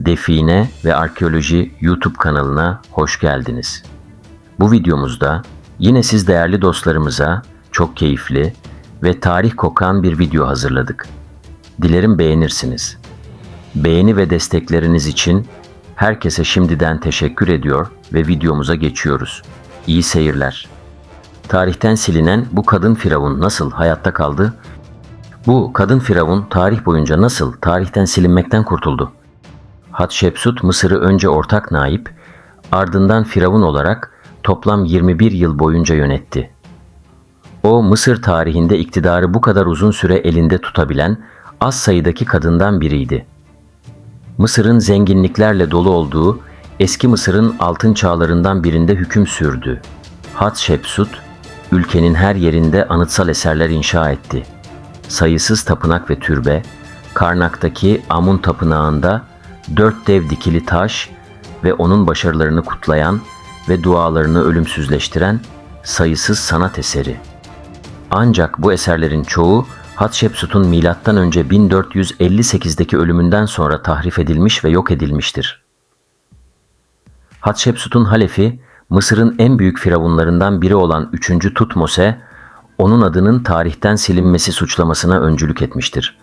Define ve Arkeoloji YouTube kanalına hoş geldiniz. Bu videomuzda yine siz değerli dostlarımıza çok keyifli ve tarih kokan bir video hazırladık. Dilerim beğenirsiniz. Beğeni ve destekleriniz için herkese şimdiden teşekkür ediyor ve videomuza geçiyoruz. İyi seyirler. Tarihten silinen bu kadın firavun nasıl hayatta kaldı? Bu kadın firavun tarih boyunca nasıl tarihten silinmekten kurtuldu? Hatşepsut Mısır'ı önce ortak naip, ardından firavun olarak toplam 21 yıl boyunca yönetti. O Mısır tarihinde iktidarı bu kadar uzun süre elinde tutabilen az sayıdaki kadından biriydi. Mısır'ın zenginliklerle dolu olduğu eski Mısır'ın altın çağlarından birinde hüküm sürdü. Hatşepsut, ülkenin her yerinde anıtsal eserler inşa etti. Sayısız tapınak ve türbe, Karnak'taki Amun Tapınağı'nda 4 dev dikili taş ve onun başarılarını kutlayan ve dualarını ölümsüzleştiren sayısız sanat eseri. Ancak bu eserlerin çoğu Hatşepsut'un M.Ö. 1458'deki ölümünden sonra tahrif edilmiş ve yok edilmiştir. Hatşepsut'un halefi, Mısır'ın en büyük firavunlarından biri olan 3. Tutmose, onun adının tarihten silinmesi suçlamasına öncülük etmiştir.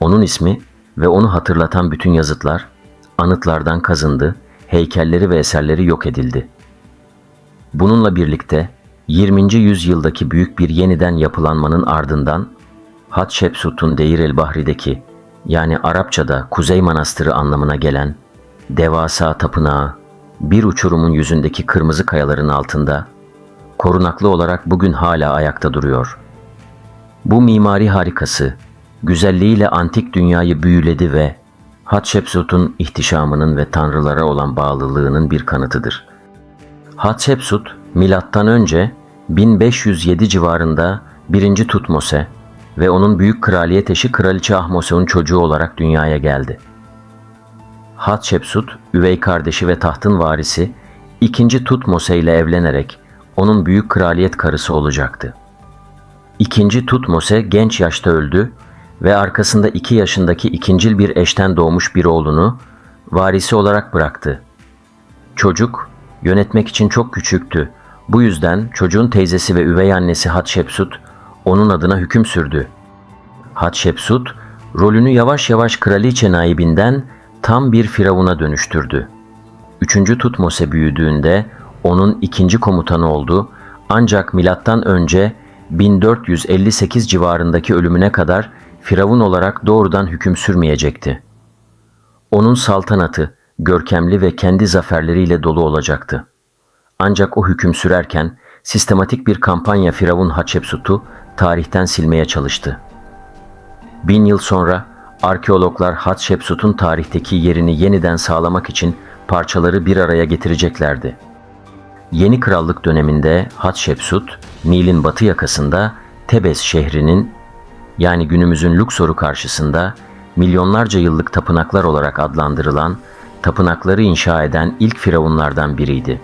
Onun ismi ve onu hatırlatan bütün yazıtlar, anıtlardan kazındı, heykelleri ve eserleri yok edildi. Bununla birlikte 20. yüzyıldaki büyük bir yeniden yapılanmanın ardından Hatşepsut'un Deir el-Bahri'deki, yani Arapçada Kuzey Manastırı anlamına gelen devasa tapınağı, bir uçurumun yüzündeki kırmızı kayaların altında, korunaklı olarak bugün hala ayakta duruyor. Bu mimari harikası, güzelliğiyle antik dünyayı büyüledi ve Hatşepsut'un ihtişamının ve tanrılara olan bağlılığının bir kanıtıdır. Hatşepsut, M.Ö. 1507 civarında 1. Tutmose ve onun büyük kraliyet eşi Kraliçe Ahmose'un çocuğu olarak dünyaya geldi. Hatşepsut, üvey kardeşi ve tahtın varisi 2. Tutmose ile evlenerek onun büyük kraliyet karısı olacaktı. 2. Tutmose genç yaşta öldü ve arkasında 2 yaşındaki ikincil bir eşten doğmuş bir oğlunu varisi olarak bıraktı. Çocuk yönetmek için çok küçüktü. Bu yüzden çocuğun teyzesi ve üvey annesi Hatşepsut onun adına hüküm sürdü. Hatşepsut rolünü yavaş yavaş kraliçe naibinden tam bir firavuna dönüştürdü. 3. Tutmose büyüdüğünde onun ikinci komutanı oldu, ancak M.Ö. 1458 civarındaki ölümüne kadar firavun olarak doğrudan hüküm sürmeyecekti. Onun saltanatı görkemli ve kendi zaferleriyle dolu olacaktı. Ancak o hüküm sürerken sistematik bir kampanya Firavun Hatşepsut'u tarihten silmeye çalıştı. 1000 yıl sonra arkeologlar Hatşepsut'un tarihteki yerini yeniden sağlamak için parçaları bir araya getireceklerdi. Yeni krallık döneminde Hatşepsut, Nil'in batı yakasında Tebes şehrinin, yani günümüzün Luxor'u karşısında milyonlarca yıllık tapınaklar olarak adlandırılan tapınakları inşa eden ilk firavunlardan biriydi.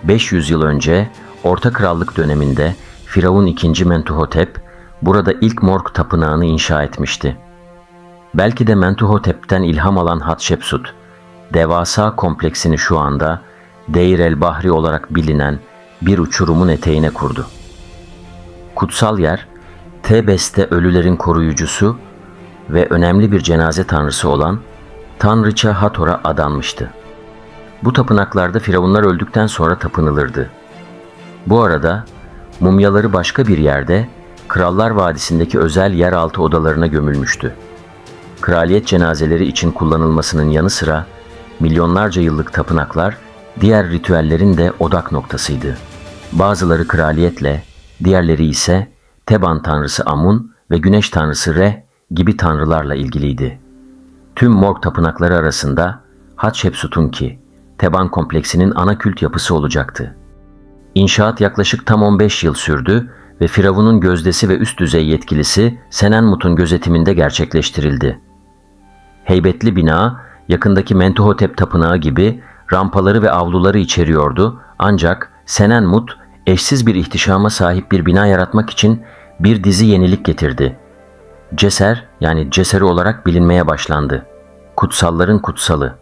500 yıl önce Orta Krallık döneminde Firavun II. Mentuhotep burada ilk Morg tapınağını inşa etmişti. Belki de Mentuhotep'ten ilham alan Hatşepsut, devasa kompleksini şu anda Deir el-Bahri olarak bilinen bir uçurumun eteğine kurdu. Kutsal yer, Tebes'te ölülerin koruyucusu ve önemli bir cenaze tanrısı olan Tanrıça Hathor'a adanmıştı. Bu tapınaklarda firavunlar öldükten sonra tapınılırdı. Bu arada mumyaları başka bir yerde Krallar Vadisi'ndeki özel yeraltı odalarına gömülmüştü. Kraliyet cenazeleri için kullanılmasının yanı sıra milyonlarca yıllık tapınaklar diğer ritüellerin de odak noktasıydı. Bazıları kraliyetle, diğerleri ise Teban tanrısı Amun ve güneş tanrısı Re gibi tanrılarla ilgiliydi. Tüm Morg tapınakları arasında Hatşepsut'unki, Teban kompleksinin ana kült yapısı olacaktı. İnşaat yaklaşık tam 15 yıl sürdü ve Firavun'un gözdesi ve üst düzey yetkilisi Senenmut'un gözetiminde gerçekleştirildi. Heybetli bina, yakındaki Mentuhotep tapınağı gibi rampaları ve avluları içeriyordu, ancak Senenmut eşsiz bir ihtişama sahip bir bina yaratmak için bir dizi yenilik getirdi. Ceser, yani Ceseri olarak bilinmeye başlandı. Kutsalların kutsalı,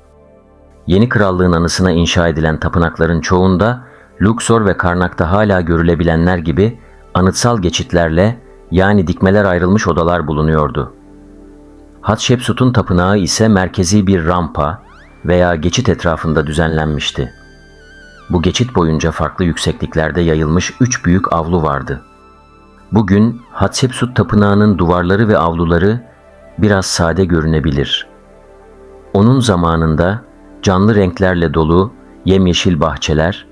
Yeni krallığın anısına inşa edilen tapınakların çoğunda Luxor ve Karnak'ta hala görülebilenler gibi anıtsal geçitlerle, yani dikmeler ayrılmış odalar bulunuyordu. Hatshepsut'un tapınağı ise merkezi bir rampa veya geçit etrafında düzenlenmişti. Bu geçit boyunca farklı yüksekliklerde yayılmış 3 büyük avlu vardı. Bugün Hatshepsut tapınağının duvarları ve avluları biraz sade görünebilir. Onun zamanında canlı renklerle dolu yemyeşil bahçeler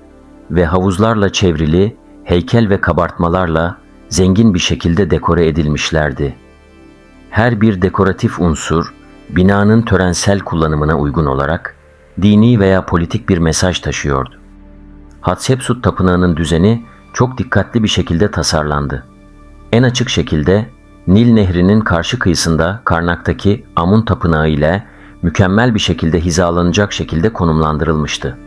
ve havuzlarla çevrili heykel ve kabartmalarla zengin bir şekilde dekore edilmişlerdi. Her bir dekoratif unsur, binanın törensel kullanımına uygun olarak dini veya politik bir mesaj taşıyordu. Hatshepsut tapınağının düzeni çok dikkatli bir şekilde tasarlandı. En açık şekilde Nil Nehri'nin karşı kıyısında Karnak'taki Amun Tapınağı ile mükemmel bir şekilde hizalanacak şekilde konumlandırılmıştı.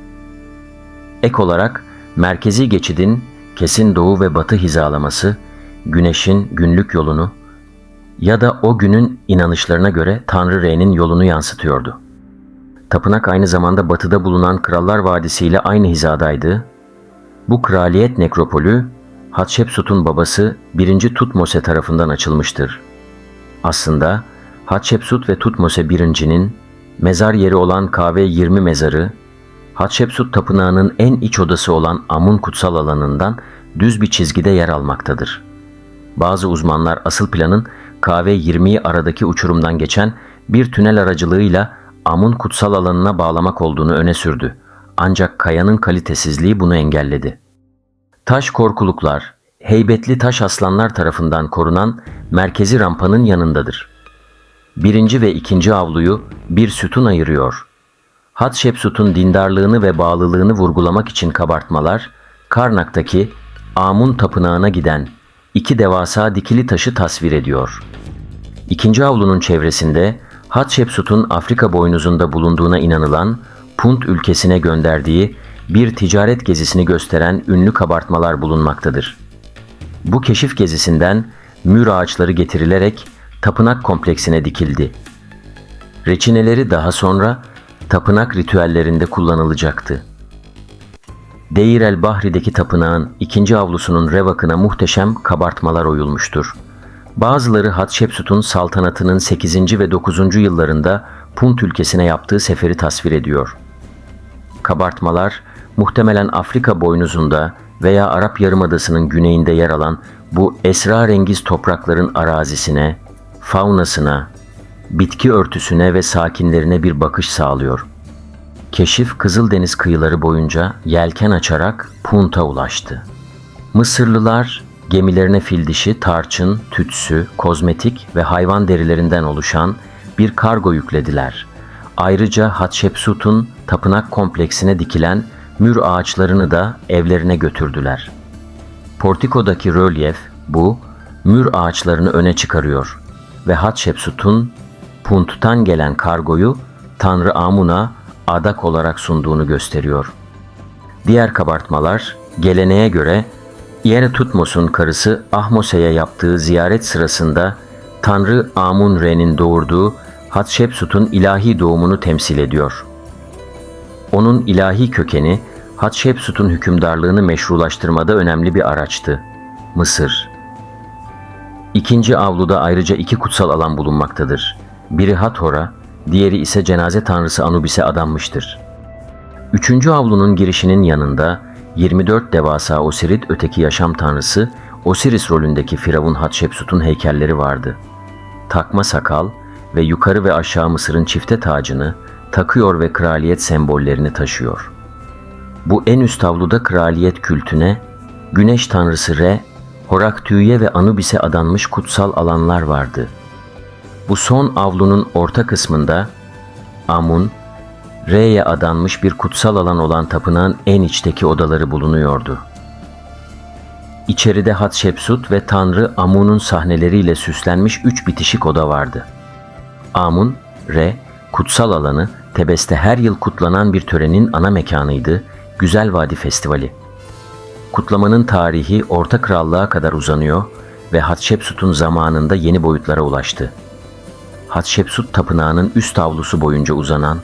Ek olarak merkezi geçidin kesin doğu ve batı hizalaması, güneşin günlük yolunu ya da o günün inanışlarına göre Tanrı Re'nin yolunu yansıtıyordu. Tapınak aynı zamanda batıda bulunan Krallar Vadisi ile aynı hizadaydı. Bu kraliyet nekropolü Hatshepsut'un babası 1. Tutmose tarafından açılmıştır. Aslında Hatshepsut ve Tutmose I.'nin mezar yeri olan KV-20 mezarı, Hatshepsut tapınağının en iç odası olan Amun kutsal alanından düz bir çizgide yer almaktadır. Bazı uzmanlar asıl planın KV-20'yi aradaki uçurumdan geçen bir tünel aracılığıyla Amun kutsal alanına bağlamak olduğunu öne sürdü. Ancak kayanın kalitesizliği bunu engelledi. Taş korkuluklar, heybetli taş aslanlar tarafından korunan merkezi rampanın yanındadır. 1. ve 2. avluyu bir sütun ayırıyor. Hatshepsut'un dindarlığını ve bağlılığını vurgulamak için kabartmalar, Karnak'taki Amun tapınağına giden 2 devasa dikili taşı tasvir ediyor. 2. avlunun çevresinde Hatshepsut'un Afrika boynuzunda bulunduğuna inanılan Punt ülkesine gönderdiği bir ticaret gezisini gösteren ünlü kabartmalar bulunmaktadır. Bu keşif gezisinden mür ağaçları getirilerek tapınak kompleksine dikildi. Reçineleri daha sonra tapınak ritüellerinde kullanılacaktı. Deir el Bahri'deki tapınağın 2. avlusunun revakına muhteşem kabartmalar oyulmuştur. Bazıları Hatshepsut'un saltanatının 8. ve 9. yıllarında Punt ülkesine yaptığı seferi tasvir ediyor. Kabartmalar muhtemelen Afrika boynuzunda veya Arap Yarımadası'nın güneyinde yer alan bu esrarengiz toprakların arazisine, faunasına, bitki örtüsüne ve sakinlerine bir bakış sağlıyor. Keşif Kızıldeniz kıyıları boyunca yelken açarak Punt'a ulaştı. Mısırlılar gemilerine fil dişi, tarçın, tütsü, kozmetik ve hayvan derilerinden oluşan bir kargo yüklediler. Ayrıca Hatshepsut'un tapınak kompleksine dikilen mür ağaçlarını da evlerine götürdüler. Portikodaki rölyef bu mür ağaçlarını öne çıkarıyor ve Hatshepsut'un Punt'tan gelen kargoyu Tanrı Amun'a adak olarak sunduğunu gösteriyor. Diğer kabartmalar geleneğe göre Ienetutmos'un karısı Ahmose'ye yaptığı ziyaret sırasında Tanrı Amun-Re'nin doğurduğu Hatshepsut'un ilahi doğumunu temsil ediyor. Onun ilahi kökeni Hatshepsut'un hükümdarlığını meşrulaştırmada önemli bir araçtı. Mısır. 2. avluda ayrıca 2 kutsal alan bulunmaktadır. Biri Hathor'a, diğeri ise cenaze tanrısı Anubis'e adanmıştır. 3. avlunun girişinin yanında 24 devasa Osirit, öteki yaşam tanrısı Osiris rolündeki Firavun Hatshepsut'un heykelleri vardı. Takma sakal ve yukarı ve aşağı Mısır'ın çifte tacını takıyor ve kraliyet sembollerini taşıyor. Bu en üst avluda kraliyet kültüne, güneş tanrısı Re, Horaktü'ye ve Anubis'e adanmış kutsal alanlar vardı. Bu son avlunun orta kısmında Amun, Re'ye adanmış bir kutsal alan olan tapınağın en içteki odaları bulunuyordu. İçeride Hatshepsut ve Tanrı Amun'un sahneleriyle süslenmiş 3 bitişik oda vardı. Amun, Re, kutsal alanı Tebes'te her yıl kutlanan bir törenin ana mekanıydı, Güzel Vadi Festivali. Kutlamanın tarihi Orta Krallığa kadar uzanıyor ve Hatshepsut'un zamanında yeni boyutlara ulaştı. Hatshepsut tapınağının üst avlusu boyunca uzanan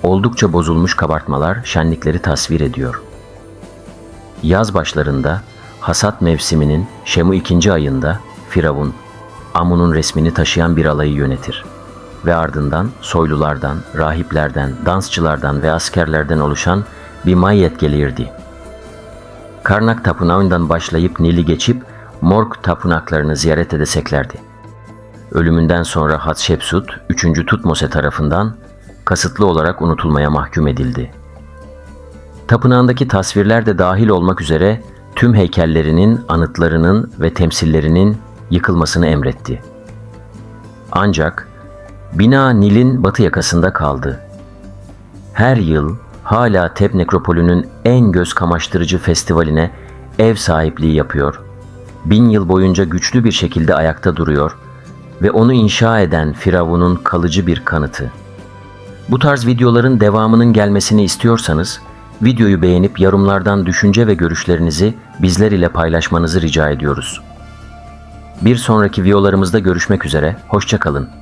oldukça bozulmuş kabartmalar şenlikleri tasvir ediyor. Yaz başlarında, hasat mevsiminin Şemu 2. ayında Firavun, Amun'un resmini taşıyan bir alayı yönetir ve ardından soylulardan, rahiplerden, dansçılardan ve askerlerden oluşan bir mayyet gelirdi. Karnak tapınağından başlayıp Nil'i geçip Morg tapınaklarını ziyaret edeseklerdi. Ölümünden sonra Hatshepsut 3. Tutmose tarafından kasıtlı olarak unutulmaya mahkum edildi. Tapınağındaki tasvirler de dahil olmak üzere tüm heykellerinin, anıtlarının ve temsillerinin yıkılmasını emretti. Ancak bina Nil'in batı yakasında kaldı. Her yıl hala Teb Nekropolü'nün en göz kamaştırıcı festivaline ev sahipliği yapıyor, 1000 yıl boyunca güçlü bir şekilde ayakta duruyor ve onu inşa eden Firavun'un kalıcı bir kanıtı. Bu tarz videoların devamının gelmesini istiyorsanız, videoyu beğenip yorumlardan düşünce ve görüşlerinizi bizler ile paylaşmanızı rica ediyoruz. Bir sonraki videolarımızda görüşmek üzere, hoşça kalın.